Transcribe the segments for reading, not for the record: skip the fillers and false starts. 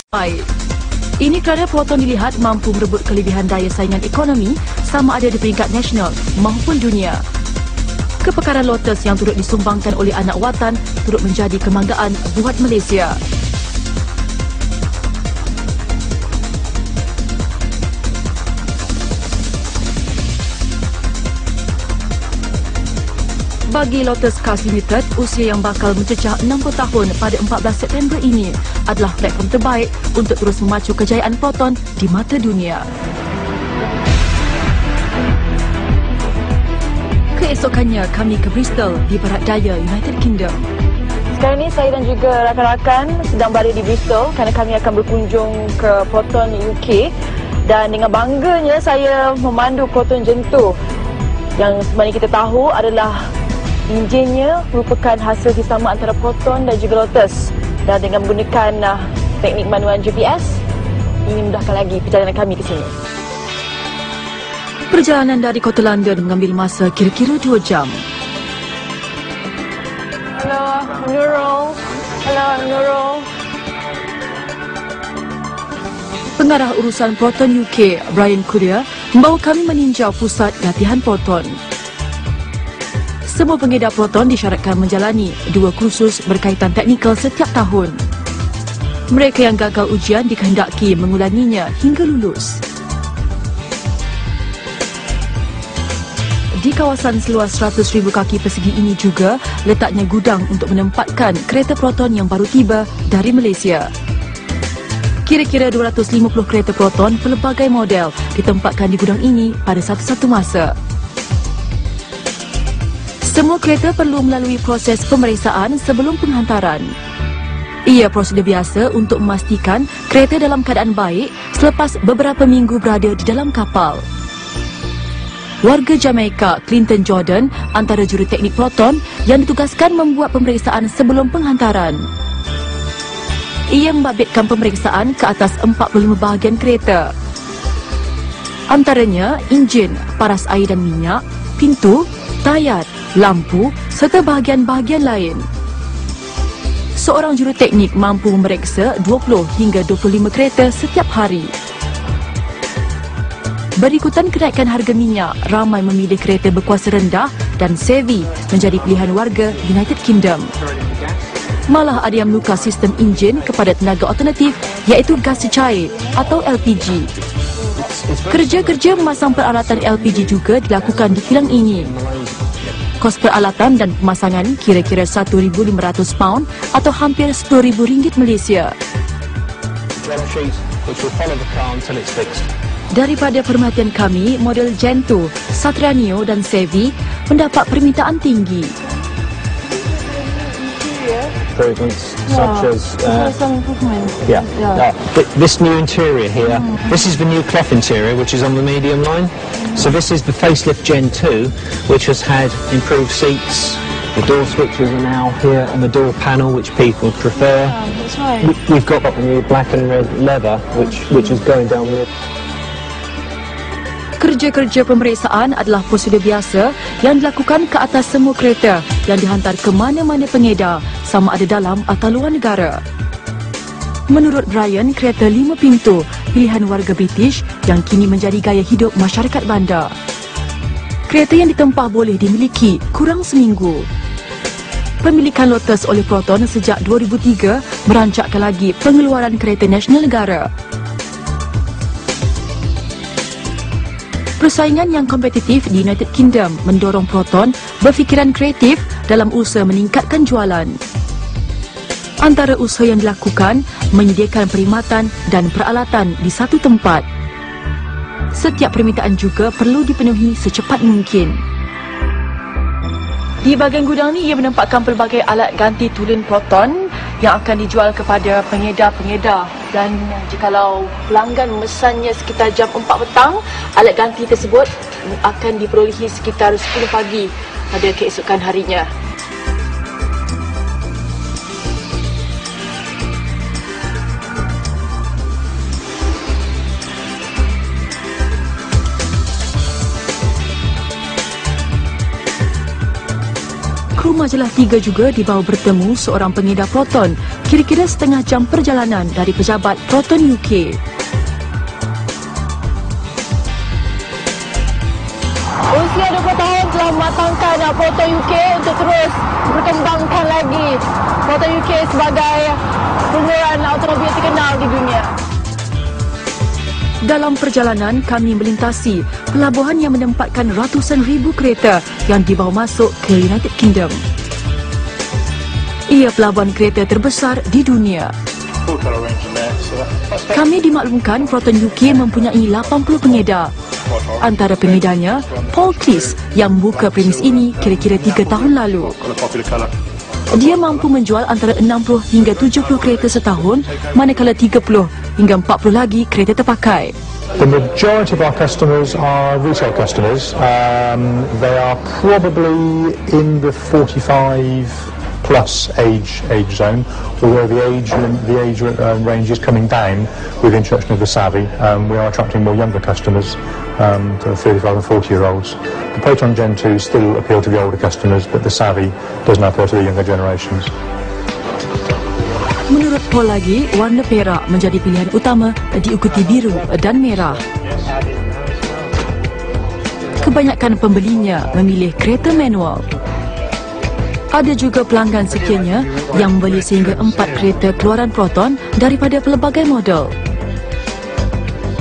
baik. Ini kerana proton dilihat mampu merebut kelebihan daya saingan ekonomi sama ada di peringkat nasional maupun dunia. Kepekaran Lotus yang turut disumbangkan oleh anak watan turut menjadi kebanggaan buat Malaysia. Bagi Lotus Cars Limited, usia yang bakal mencecah 60 tahun pada 14 September ini adalah platform terbaik untuk terus memacu kejayaan Proton di mata dunia. Keesokannya kami ke Bristol di barat daya United Kingdom. Sekarang ini saya dan juga rakan-rakan sedang berada di Bristol kerana kami akan berkunjung ke Proton UK, dan dengan bangganya saya memandu Proton Gen 2 yang sebenarnya kita tahu adalah enjinnya merupakan hasil bersama antara Proton dan juga Lotus, dan dengan menggunakan teknik manual GPS ini memudahkan lagi perjalanan kami ke sini. Perjalanan dari kota London mengambil masa kira-kira 2 jam. Hello, Nurul. Hello, Nurul. Pengarah urusan Proton UK, Brian Courier, membawa kami meninjau pusat latihan Proton. Semua pengedar Proton disyaratkan menjalani 2 kursus berkaitan teknikal setiap tahun. Mereka yang gagal ujian dikehendaki mengulanginya hingga lulus. Di kawasan seluas 100,000 kaki persegi ini juga letaknya gudang untuk menempatkan kereta Proton yang baru tiba dari Malaysia. Kira-kira 250 kereta Proton pelbagai model ditempatkan di gudang ini pada satu-satu masa. Semua kereta perlu melalui proses pemeriksaan sebelum penghantaran. Ia prosedur biasa untuk memastikan kereta dalam keadaan baik selepas beberapa minggu berada di dalam kapal. Warga Jamaika, Clinton Jordan, antara juruteknik Proton yang ditugaskan membuat pemeriksaan sebelum penghantaran. Ia membabitkan pemeriksaan ke atas 45 bahagian kereta. Antaranya enjin, paras air dan minyak, pintu, tayar, lampu serta bahagian-bahagian lain. Seorang juruteknik mampu memeriksa 20 hingga 25 kereta setiap hari. Berikutan kenaikan harga minyak, ramai memilih kereta berkuasa rendah dan Savvy menjadi pilihan warga United Kingdom. Malah ada yang menukar sistem enjin kepada tenaga alternatif iaitu gas cecair atau LPG. Kerja-kerja memasang peralatan LPG juga dilakukan di kilang ini. Kos peralatan dan pemasangan kira-kira £1,500 atau hampir RM10,000 Malaysia. Daripada perhatian kami, model Gen 2, Satranio dan Savvy mendapat permintaan tinggi. Improvements such as Some improvements. this new interior here. This is the new cloth interior, which is on the medium line. So this is the facelift Gen 2, which has had improved seats. The door switches are now here on the door panel, which people prefer. That's right. We've got the new black and red leather, which is going down with. Kerja-kerja pemeriksaan adalah prosedur biasa yang dilakukan ke atas semua kereta yang dihantar ke mana-mana pengedar, sama ada dalam atau luar negara. Menurut Brian, kereta 5 pintu pilihan warga British yang kini menjadi gaya hidup masyarakat bandar. Kereta yang ditempah boleh dimiliki kurang seminggu. Pemilikan Lotus oleh Proton sejak 2003 merancakkan lagi pengeluaran kereta nasional negara. Persaingan yang kompetitif di United Kingdom mendorong Proton berfikiran kreatif dalam usaha meningkatkan jualan. Antara usaha yang dilakukan menyediakan perkhidmatan dan peralatan di satu tempat. Setiap permintaan juga perlu dipenuhi secepat mungkin. Di bahagian gudang ni ia menempatkan pelbagai alat ganti tulen Proton yang akan dijual kepada pengedar-pengedar, dan jikalau pelanggan memesannya sekitar jam 4 petang, alat ganti tersebut akan diperolehi sekitar 10 pagi pada keesokan harinya. Kru majalah 3 juga dibawa bertemu seorang pengedar Proton kira-kira setengah jam perjalanan dari pejabat Proton UK. Usia 20 tahun telah mematangkan Proton UK untuk terus berkembangkan lagi Proton UK sebagai pengurang automobil terkenal di dunia. Dalam perjalanan, kami melintasi pelabuhan yang menempatkan ratusan ribu kereta yang dibawa masuk ke United Kingdom. Ia pelabuhan kereta terbesar di dunia. Kami dimaklumkan Proton UK mempunyai 80 pengedar. Antara pengedarnya, Paul Cleese yang membuka premis ini kira-kira 3 tahun lalu. Dia mampu menjual antara 60 hingga 70 kereta setahun, manakala 30 hingga 40 lagi kereta terpakai. The majority of our customers are retail customers. They are probably in the 45 plus age zone, although the age range is coming down with the introduction of the Savvy. We are attracting more younger customers, to 35 and 40-year-olds. The Proton Gen 2 still appeal to the older customers, but the Savvy does now appeal to the younger generations. Menurut Paul lagi, warna perak menjadi pilihan utama diikuti biru dan merah. Kebanyakan pembelinya memilih kereta manual. Ada juga pelanggan setianya yang membeli sehingga 4 kereta keluaran Proton daripada pelbagai model.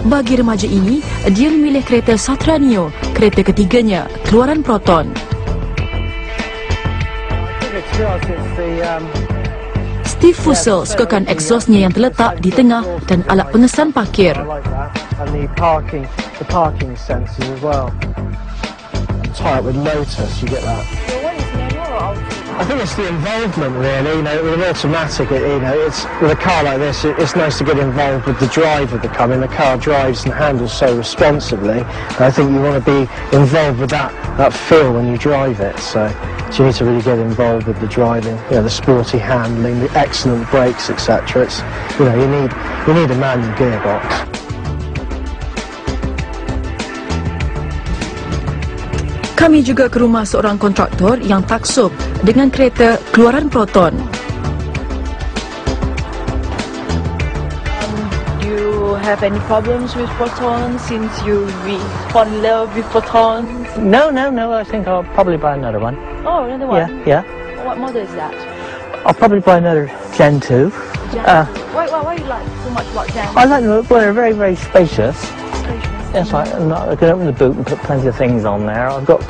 Bagi remaja ini, dia memilih kereta Satra Neo, kereta ketiganya keluaran Proton. Steve Fussell sukakan exhaustnya yang terletak di tengah dan alat pengesan parkir. I think it's the involvement, really. You know, with an automatic, it's with a car like this, it's nice to get involved with the driver of the car. I mean, the car drives and handles so responsibly. And I think you want to be involved with that feel when you drive it. So you need to really get involved with the driving, the sporty handling, the excellent brakes, etc. It's, you need a manual gearbox. Kami juga ke rumah seorang kontraktor yang taksub dengan kereta keluaran Proton. Do you have any problems with Proton since you fall in love with Proton? No. I think I'll probably buy another one. Oh, another one? Yeah. What model is that? I'll probably buy another Gen 2. Why you like so much about Gen? I like them. Well, they're very, very spacious. Yes, I can open the boot and put plenty of things on there. I've got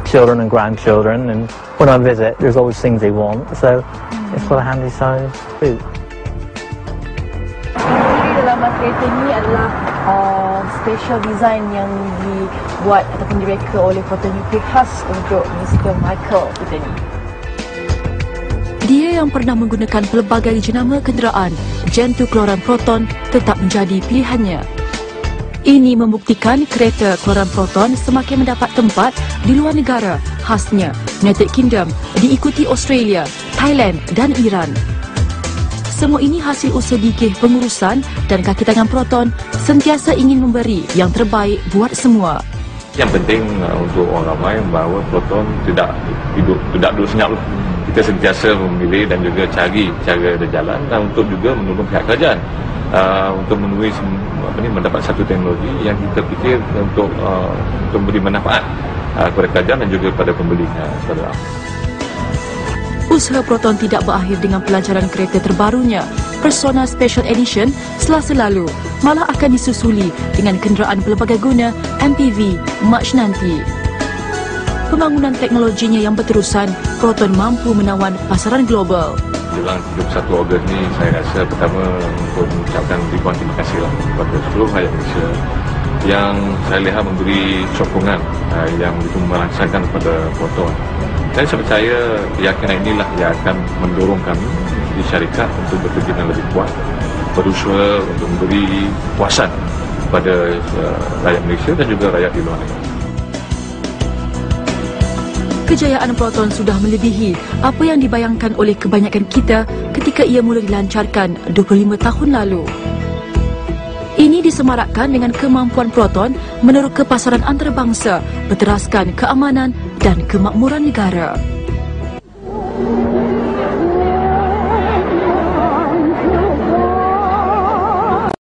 children and grandchildren, and when I visit, there's always things they want, so it's got a handy size boot. Dalam kereta ini adalah special design yang dibuat ataupun direka oleh Proton UK khas untuk Mr. Michael kita ni. Dia yang pernah menggunakan pelbagai jenama kenderaan, Gen 2 keluaran Proton tetap menjadi pilihannya. Ini membuktikan kereta keluaran Proton semakin mendapat tempat di luar negara, khasnya United Kingdom, diikuti Australia, Thailand dan Iran. Semua ini hasil usaha gigih pengurusan dan kaki tangan Proton sentiasa ingin memberi yang terbaik buat semua. Yang penting untuk orang ramai bahawa Proton tidak duduk senyap. Kita sentiasa memilih dan juga cari cara berjalan dan untuk juga menolong pihak kerajaan untuk menulis mendapat satu teknologi yang kita fikir untuk memberi manfaat kepada kerajaan dan juga kepada pembelinya. Usaha Proton tidak berakhir dengan pelancaran kereta terbarunya, Persona Special Edition, Selasa lalu, malah akan disusuli dengan kenderaan pelbagai guna MPV Mac nanti. Pembangunan teknologinya yang berterusan, Proton mampu menawan pasaran global. Jelang 31 Ogos ni, saya rasa pertama untuk mengucapkan ribuan terima kasihlah kepada seluruh rakyat Malaysia yang saya lihat memberi sokongan yang begitu merangsangkan kepada Proton. Saya percaya keyakinan inilah yang akan mendorong kami di syarikat untuk bekerja dengan lebih kuat, berusaha untuk memberi kepuasan kepada rakyat Malaysia dan juga rakyat di luar negara. Kejayaan Proton sudah melebihi apa yang dibayangkan oleh kebanyakan kita ketika ia mula dilancarkan 25 tahun lalu. Ini disemarakkan dengan kemampuan Proton meneroka pasaran antarabangsa, berteraskan keamanan dan kemakmuran negara.